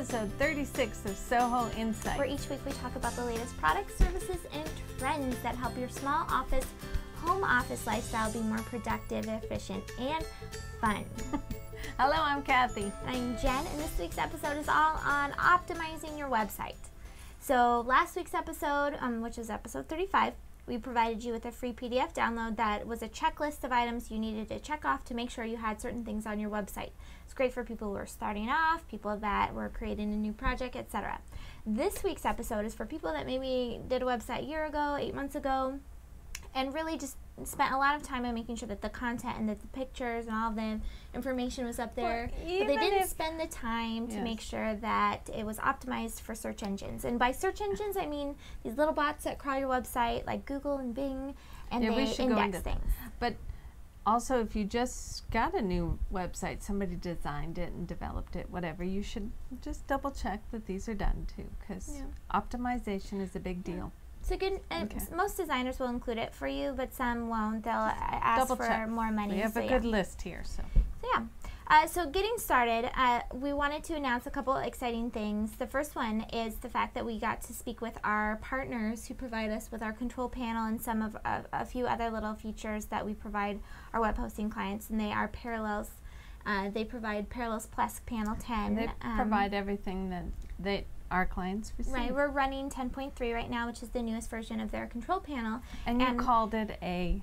episode 36 of SOHO Insights, where each week we talk about the latest products, services, and trends that help your small office, home office lifestyle be more productive, efficient, and fun. Hello, I'm Kathy. I'm Jen, and this week's episode is all on optimizing your website. So last week's episode, which was episode 35, we provided you with a free PDF download that was a checklist of items you needed to check off to make sure you had certain things on your website. It's great for people who are starting off, people that were creating a new project, etc. This week's episode is for people that maybe did a website a year ago, 8 months ago, and really just spent a lot of time on making sure that the content and that the pictures and all of the information was up there, but they didn't spend the time to make sure that it was optimized for search engines. And by search engines, I mean these little bots that crawl your website, like Google and Bing, and they index things. But also, if you just got a new website, somebody designed it and developed it, whatever, you should just double check that these are done too, because optimization is a big deal. So good. Most designers will include it for you, but some won't. They'll ask for more money. We have a good list here. So so getting started, we wanted to announce a couple exciting things. The first one is the fact that we got to speak with our partners who provide us with our control panel and some of a few other little features that we provide our web hosting clients, and they are Parallels. They provide Parallels Plus Panel 10. They provide everything that our clients receive. Right, we're running 10.3 right now, which is the newest version of their control panel. And you called it a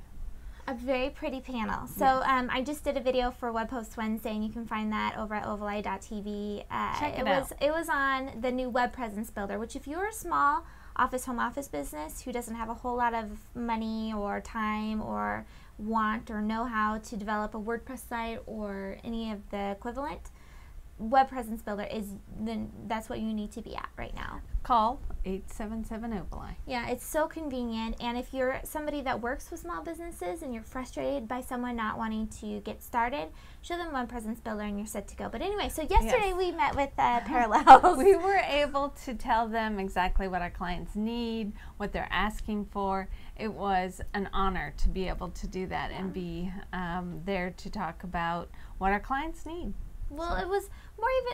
very pretty panel. So I just did a video for Web Host Wednesday, and you can find that over at ovaleye.tv. Check it out. It was on the new web presence builder, which if you're a small home office business who doesn't have a whole lot of money or time or want or know how to develop a WordPress site or any of the equivalent, Web Presence Builder that's what you need to be at right now. Call 877-Ovaleye. Yeah, it's so convenient, and if you're somebody that works with small businesses and you're frustrated by someone not wanting to get started, show them Web Presence Builder and you're set to go. But anyway, so yesterday we met with Parallels. We were able to tell them exactly what our clients need, what they're asking for. It was an honor to be able to do that and be there to talk about what our clients need. Well, it was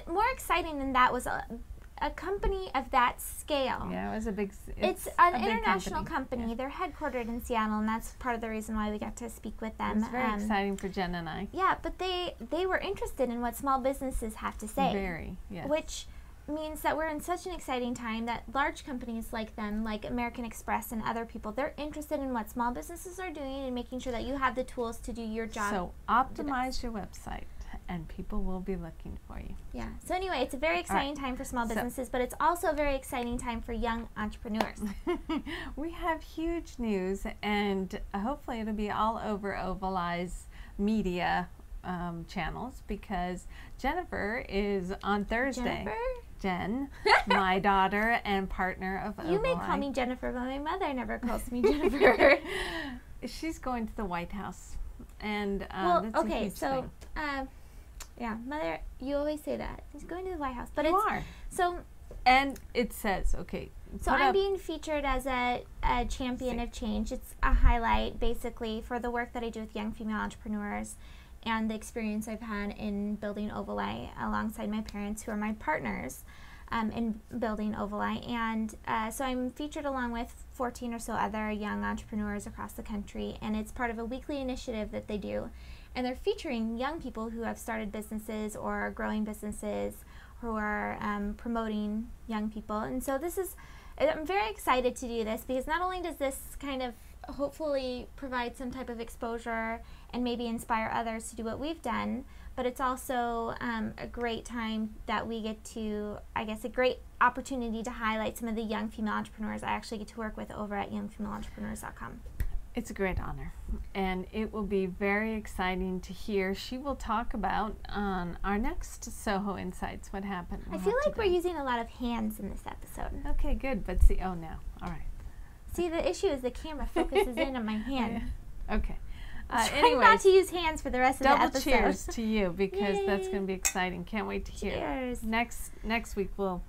more exciting than that was a company of that scale. Yeah, it was a big. It's an international company. Yeah. They're headquartered in Seattle, and that's part of the reason why we got to speak with them. It was very exciting for Jen and I. Yeah, but they were interested in what small businesses have to say. Very, yes. Which means that we're in such an exciting time that large companies like them, like American Express and other people, they're interested in what small businesses are doing and making sure that you have the tools to do your job. So optimize your website, and people will be looking for you. Yeah. So anyway, it's a very exciting time for small businesses, but it's also a very exciting time for young entrepreneurs. We have huge news, and hopefully it'll be all over Ovaleye's media channels, because Jennifer is on Thursday. Jen, my daughter and partner of Ovaleye. You may call me Jennifer, but my mother never calls me Jennifer. She's going to the White House, and that's a huge thing. Yeah, Mother, you always say that. She's going to the White House. But and it says, so I'm being featured as a champion of change. It's a highlight, basically, for the work that I do with young female entrepreneurs and the experience I've had in building Ovaleye alongside my parents, who are my partners in building Ovaleye. And so I'm featured along with 14 or so other young entrepreneurs across the country, and it's part of a weekly initiative that they do. And they're featuring young people who have started businesses or are growing businesses, who are promoting young people. And so I'm very excited to do this, because not only does this kind of hopefully provide some type of exposure and maybe inspire others to do what we've done, but it's also a great time that we get to, a great opportunity to highlight some of the young female entrepreneurs I actually get to work with over at youngfemaleentrepreneurs.com. It's a great honor, and it will be very exciting to hear. She will talk about on our next SOHO Insights what happened. I feel like we're using a lot of hands in this episode. Okay, good, but see, now, all right. See, the issue is the camera focuses in on my hand. Yeah. Okay. Try not to use hands for the rest of the episode. Double cheers to you, because that's going to be exciting. Can't wait to hear. Cheers. Next week we'll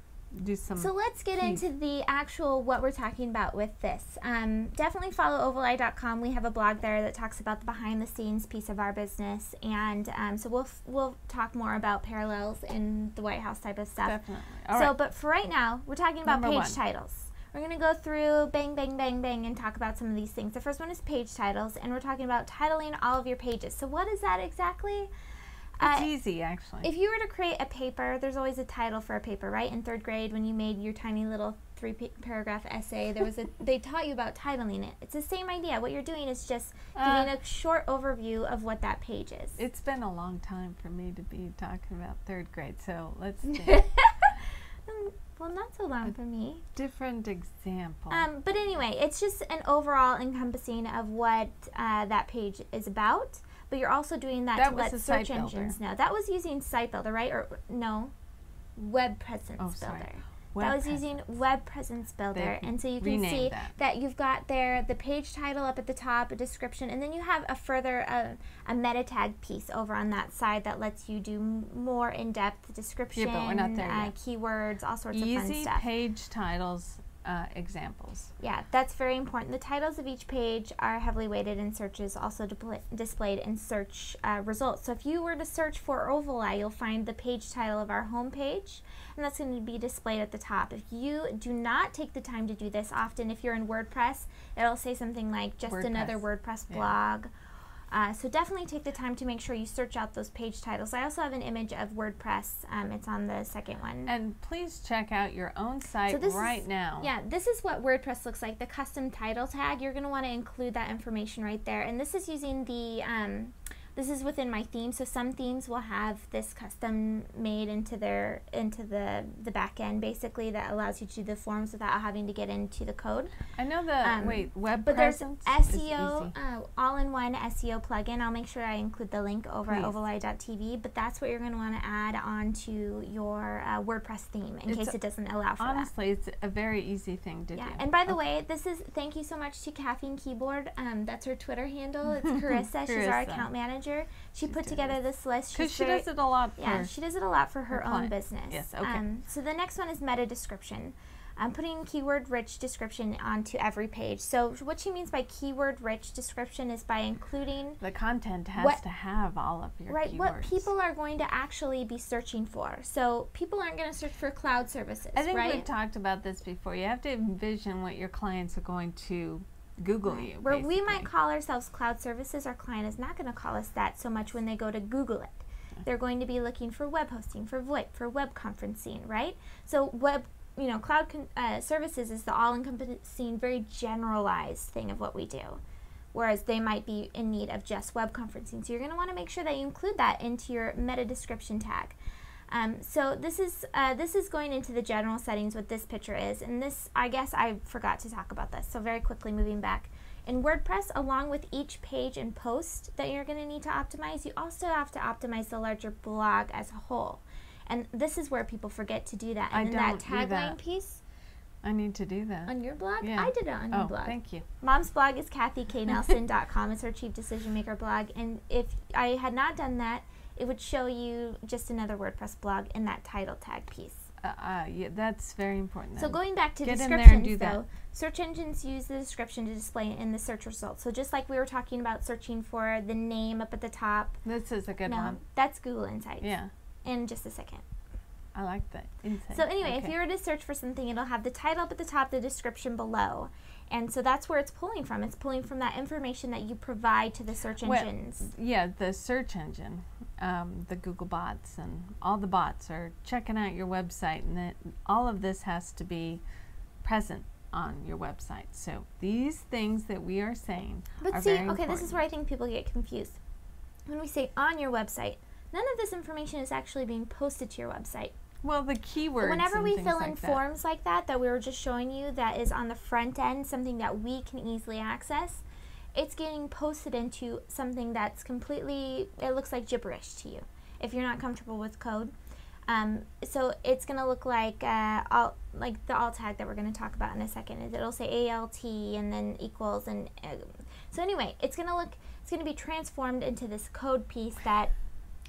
do some. So let's get into the actual what we're talking about with this. Definitely follow Ovaleye.com. We have a blog there that talks about the behind the scenes piece of our business, and so we'll talk more about parallels in the White House type of stuff. Definitely. All right. But for right now, we're talking about Number page 1. titles. We're going to go through bang, bang, bang, bang and talk about some of these things. The first one is page titles, and we're talking about titling all of your pages. So what is that exactly? It's easy, actually. If you were to create a paper, there's always a title for a paper, right? In 3rd grade, when you made your tiny little 3-paragraph essay, they taught you about titling it. It's the same idea. What you're doing is just giving a short overview of what that page is. It's been a long time for me to be talking about 3rd grade, so let's do well, not so long for me. different example. But anyway, it's just an overall encompassing of what that page is about. But you're also doing that to let search engines know. That was using Site Builder, right? Or no, Web Presence Builder. That was using Web Presence Builder. And so you can see that you've got there the page title up at the top, a description, and then you have a further a meta tag piece over on that side that lets you do more in-depth description, but we're not there yet. Keywords, all sorts of fun stuff. Easy page titles examples. Yeah, that's very important. The titles of each page are heavily weighted in searches, also displayed in search results. So if you were to search for Ovaleye, you'll find the page title of our home page, and that's going to be displayed at the top. If you do not take the time to do this, often if you're in WordPress, it'll say something like just another WordPress blog. So definitely take the time to make sure you search out those page titles. I also have an image of WordPress. It's on the second one. And please check out your own site now. Yeah, this is what WordPress looks like. The custom title tag, you're going to want to include that information right there. And this is using the, this is within my theme. So some themes will have this custom made into the back end, basically, that allows you to do the forms without having to get into the code. I know the Web but Presence there's SEO, all-in-one SEO plugin. I'll make sure I include the link over at ovaleye.tv, but that's what you're going to want to add onto your WordPress theme in case it doesn't allow for that. Honestly, it's a very easy thing to do. And by the way, thank you so much to Caffeine Keyboard. That's her Twitter handle. It's Carissa. She's our account manager. She put together this list. Because she does it a lot for she does it a lot for her own business. Yes, okay. So the next one is meta description. Putting keyword-rich description onto every page. So what she means by keyword-rich description is by including the content has to have all of your keywords. What people are going to actually be searching for. So people aren't going to search for cloud services, I think we've talked about this before. You have to envision what your clients are going to Google you. Where we might call ourselves cloud services, our client is not going to call us that so much when they go to Google it. They're going to be looking for web hosting, for VoIP, for web conferencing, right? So cloud services is the all-encompassing, very generalized thing of what we do, whereas they might be in need of just web conferencing. So you're going to want to make sure that you include that into your meta description tag. So this is going into the general settings what this picture is, and this, I guess I forgot to talk about this, so very quickly moving back. In WordPress, along with each page and post that you're going to need to optimize, you also have to optimize the larger blog as a whole. And this is where people forget to do that. And then that tagline piece. I need to do that. On your blog? Yeah. I did it on your blog. Thank you. Mom's blog is kathyknelson.com. It's her Chief Decision Maker blog. And if I had not done that, it would show you just another WordPress blog in that title tag piece. Yeah, that's very important. So going back to descriptions, in there and do that. Search engines use the description to display in the search results. So just like we were talking about searching for the name up at the top. This is a good one. That's Google Insights. Yeah. In just a second. I like that. Insight. So anyway, if you were to search for something, it'll have the title up at the top, the description below. And so that's where it's pulling from. It's pulling from that information that you provide to the search engines. Yeah, the search engine, the Google bots, and all the bots are checking out your website, and all of this has to be present on your website. So these things that we are saying are very important. This is where I think people get confused. When we say on your website, none of this information is actually being posted to your website. Well, the keywords. Whenever we fill in forms like that we were just showing you, that is on the front end, something that we can easily access, it's getting posted into something that's completely, it looks like gibberish to you if you're not comfortable with code. So it's going to look like the alt tag that we're going to talk about in a second. It'll say ALT and then equals, and so anyway, it's going to be transformed into this code piece that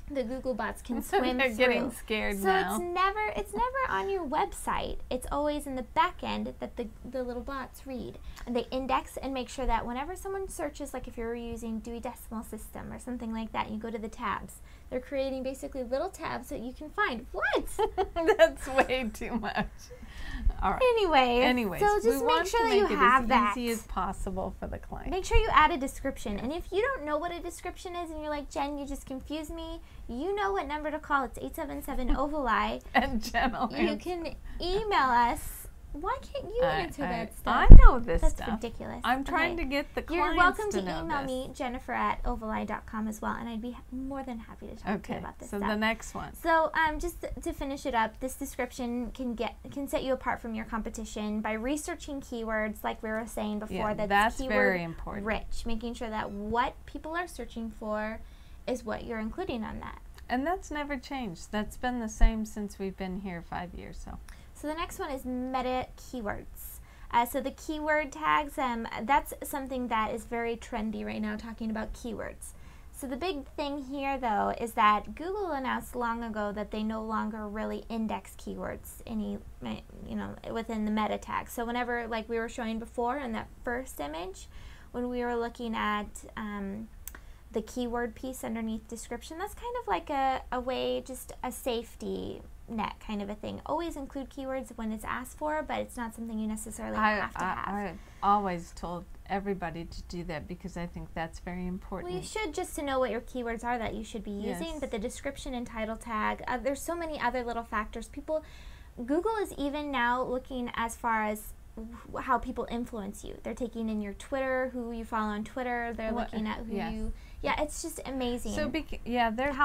the Google bots can swim They're through. getting scared now. So it's never on your website. It's always in the back end that the little bots read. And they index and make sure that whenever someone searches, like if you're using Dewey Decimal System or something like that, you go to the tabs. They're creating basically little tabs that you can find. What? That's way too much. All right. Anyways, so just make sure that you have that. As easy as possible for the client. Make sure you add a description. And if you don't know what a description is and you're like, Jen, you just confused me, you know what number to call. It's 877-OVALEYE. And Jen will answer. You can email us. Why can't you answer that stuff? I know this That's stuff. That's ridiculous. I'm trying to get the clients You're welcome to email know me, Jennifer@ovaleye.com as well, and I'd be more than happy to talk to you about this stuff. So the next one. So just to finish it up, this description can set you apart from your competition by researching keywords, like we were saying before. That's very important. Rich, making sure that what people are searching for is what you're including on that. And that's never changed. That's been the same since we've been here 5 years. So the next one is meta keywords. So the keyword tags, that's something that is very trendy right now, talking about keywords. So the big thing here, though, is that Google announced long ago that they no longer really index keywords within the meta tag. So whenever, like we were showing before in that first image, when we were looking at the keyword piece underneath description, that's kind of like a way, just a safety net kind of a thing. Always include keywords when it's asked for, but it's not something you necessarily have to have. I've always told everybody to do that because I think that's very important. Well, you should, just to know what your keywords are that you should be using, but the description and title tag, there's so many other little factors. Google is even now looking as far as how people influence you. They're taking in your Twitter, who you follow on Twitter. They're looking at who you... Yeah, it's just amazing. So, how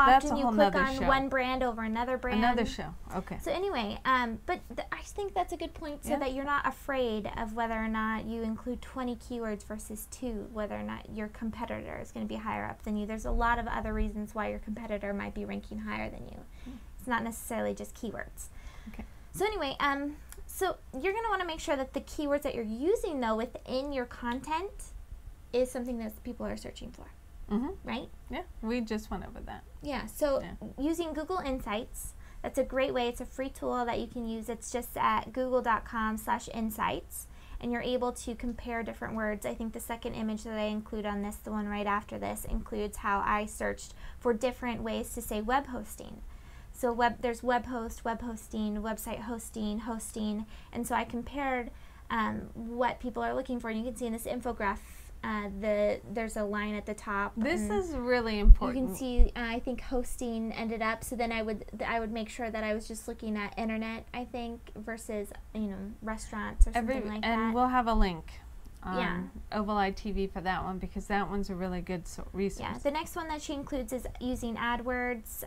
that's often a you whole click nother on show. one brand over another brand. Another show, okay. So anyway, but I think that's a good point, so that you're not afraid of whether or not you include 20 keywords versus 2, whether or not your competitor is going to be higher up than you. There's a lot of other reasons why your competitor might be ranking higher than you. It's not necessarily just keywords. Okay. So anyway, so you're going to want to make sure that the keywords that you're using, though, within your content is something that people are searching for. Right? Yeah, we just went over that. Yeah, so using Google Insights, that's a great way. It's a free tool that you can use. It's just at google.com/insights, and you're able to compare different words. I think the second image that I include on this, the one right after this, includes how I searched for different ways to say web hosting. So there's web host, web hosting, website hosting, and so I compared what people are looking for. And you can see in this infographic, there's a line at the top. This is really important. You can see, I think hosting ended up. So then I would make sure that I was just looking at internet, I think, versus restaurants or something like that. And we'll have a link on Ovaleye TV for that one, because that one's a really good resource. Yeah. The next one that she includes is using AdWords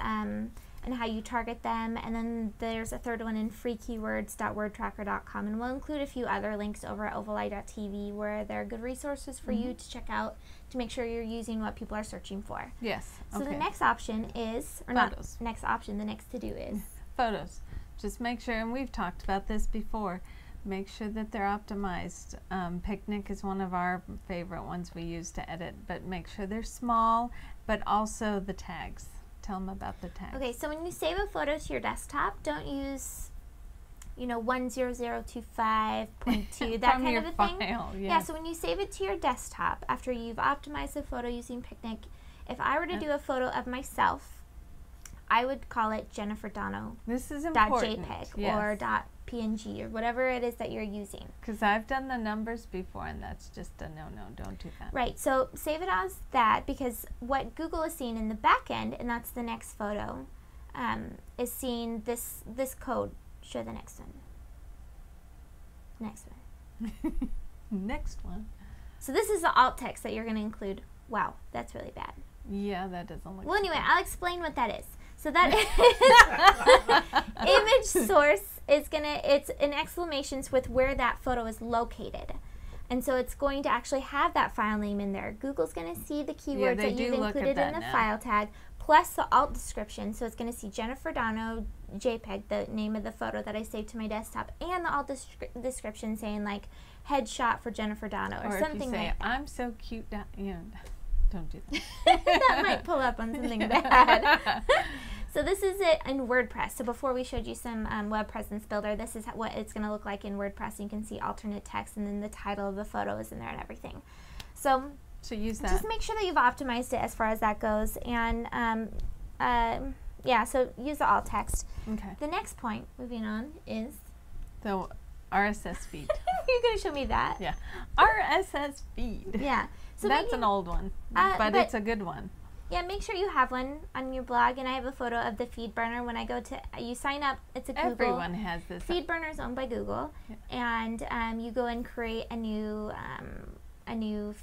and how you target them. And then there's a third one in freekeywords.wordtracker.com. And we'll include a few other links over at ovaleye.tv where there are good resources for you to check out to make sure you're using what people are searching for. Yes. So the next option is, or photos. Not next option, the next to do is photos. Just make sure, and we've talked about this before, make sure that they're optimized. Picnic is one of our favorite ones we use to edit, but make sure they're small, but also the tags. Tell them about the tags. Okay, so when you save a photo to your desktop, don't use 10025.2, that kind of a thing. Yeah, so when you save it to your desktop, after you've optimized the photo using Picnic, if I were to do a photo of myself, I would call it Jennifer Dono. This is important. .jpeg or .png or whatever it is that you're using. Because I've done the numbers before, and that's just a no-no. Don't do that. Right. So save it as that, because what Google is seeing in the back end, and that's the next photo, is seeing this code. Show the next one. Next one. Next one. So this is the alt text that you're going to include. Wow, that's really bad. Yeah, that doesn't look well, anyway, good. I'll explain what that is. So that is image source is it's an exclamations with where that photo is located. And so it's going to actually have that file name in there. Google's going to see the keywords that you've included in the file tag, plus the alt description. So it's going to see Jennifer Dono JPEG, the name of the photo that I saved to my desktop, and the alt description saying like headshot for Jennifer Dono or something if you say, like that. I'm so cute, Don't do that. That might pull up on something bad. So this is it in WordPress. So before we showed you some web presence builder, this is what it's going to look like in WordPress. You can see alternate text, and then the title of the photo is in there and everything. So use that. Just make sure that you've optimized it as far as that goes. And yeah, so use the alt text. Okay. The next point, moving on, is the RSS feed. You're going to show me that? Yeah. RSS feed. Yeah. So that's an old one, but it's a good one. Yeah, make sure you have one on your blog, and I have a photo of the feed burner. When I go to, you sign up, it's a Google. Everyone has this. Feed burner is owned by Google, and you go and create a new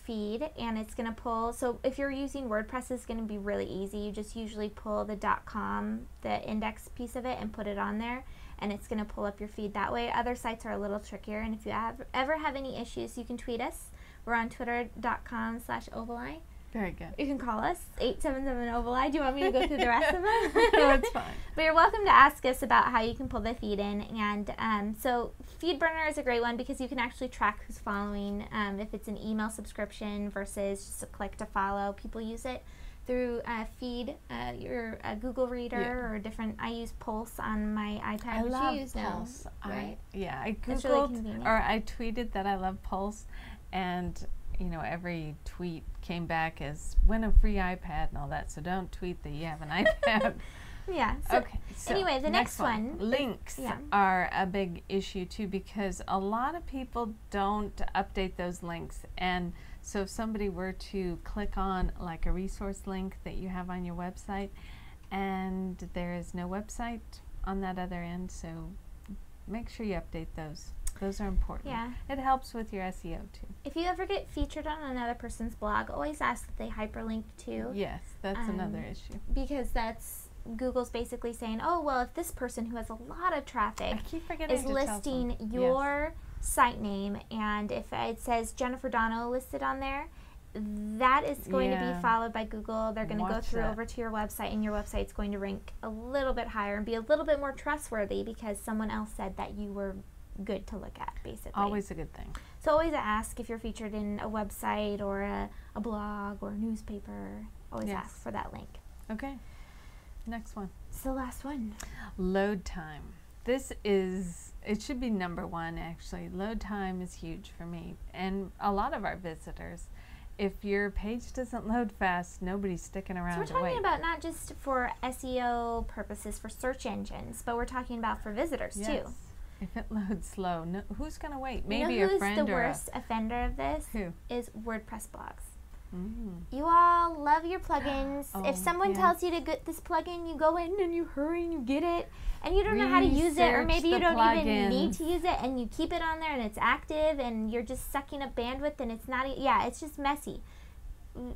feed, and it's going to pull. So if you're using WordPress, it's going to be really easy. You just usually pull the .com, the index piece of it, and put it on there, and it's going to pull up your feed that way. Other sites are a little trickier, and if you ever have any issues, you can tweet us. We're on twitter.com/Ovaleye. Very good. You can call us, 877-OVALEYE. Do you want me to go through the rest of them? No, it's fine. But you're welcome to ask us about how you can pull the feed in. And so FeedBurner is a great one because you can actually track who's following. If it's an email subscription versus just a click to follow, people use it through Feed, your Google Reader or different. I use Pulse on my iPad. I love you use Pulse. Now, right? I Googled, it's really convenient. or I tweeted that I love Pulse, and you know, every tweet came back as win a free iPad and all that, so don't tweet that you have an iPad. Yeah. So okay. So anyway, the next one. Links are a big issue too, because a lot of people don't update those links. And so if somebody were to click on like a resource link that you have on your website, and there is no website on that other end, so make sure you update those. Those are important. Yeah. It helps with your SEO too. If you ever get featured on another person's blog, always ask that they hyperlink too. Yes, that's another issue. Because that's Google's basically saying, oh, well, if this person who has a lot of traffic is listing your site name, and if it says Jennifer Dono listed on there, that is going to be followed by Google. They're going to go through over to your website, and your website's going to rank a little bit higher and be a little bit more trustworthy because someone else said that you were good to look at, basically. Always a good thing. So always ask if you're featured in a website or a blog or a newspaper. Always ask for that link. Okay. Next one. It's the last one. Load time. This is, it should be number one actually. Load time is huge for me and a lot of our visitors. If your page doesn't load fast, nobody's sticking around to wait. So we're talking about not just for SEO purposes for search engines, but we're talking about for visitors too. If it loads slow, who's going to wait? Maybe a friend or the worst offender of this? Who? Is WordPress blogs. You all love your plugins. If someone tells you to get this plugin, you go in and you hurry and you get it. And you don't know how to use it, or maybe you don't even need to use it, and you keep it on there and it's active and you're just sucking up bandwidth and it's not, it's just messy.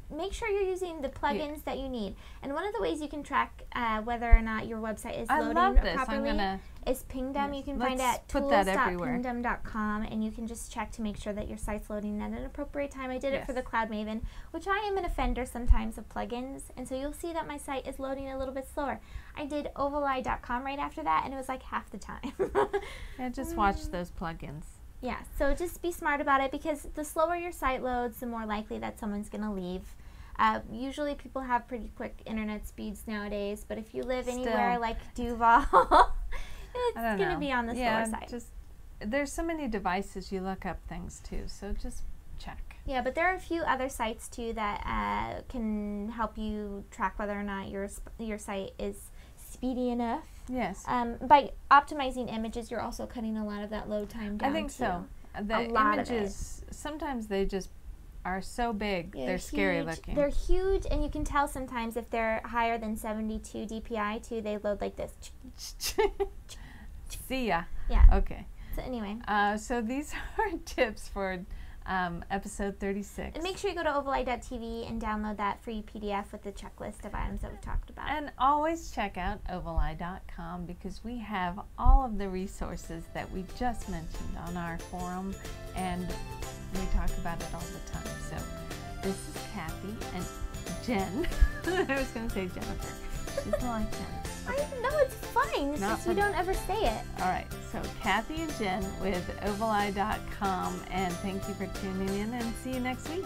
Make sure you're using the plugins that you need. And one of the ways you can track whether or not your website is loading properly is Pingdom. You can find it at tools.pingdom.com, and you can just check to make sure that your site's loading at an appropriate time. I did it for the Cloud Maven, which I am an offender sometimes of plugins, and so you'll see that my site is loading a little bit slower. I did ovaleye.com right after that, and it was like half the time. Just watch those plugins. Yeah, so just be smart about it, because the slower your site loads, the more likely that someone's going to leave. Usually people have pretty quick internet speeds nowadays, but if you live anywhere like Duval, it's going to be on the slower side. There's so many devices you look up things too, so just check. Yeah, but there are a few other sites too that can help you track whether or not your site is speedy enough. Yes. By optimizing images, you're also cutting a lot of that load time down. I think so. The images, sometimes they just are so big, they're scary looking. They're huge, and you can tell sometimes if they're higher than 72 DPI too, they load like this. See ya. Yeah. Okay. So anyway. So these are tips for episode 36. And make sure you go to ovaleye.tv and download that free PDF with the checklist of items that we've talked about. And always check out ovaleye.com, because we have all of the resources that we just mentioned on our forum, and we talk about it all the time. So this is Kathy and Jen. I was going to say Jennifer. She doesn't like Jen. No, it's fine. It's just we don't ever say it. All right. So Kathy and Jen with ovaleye.com, and thank you for tuning in, and see you next week.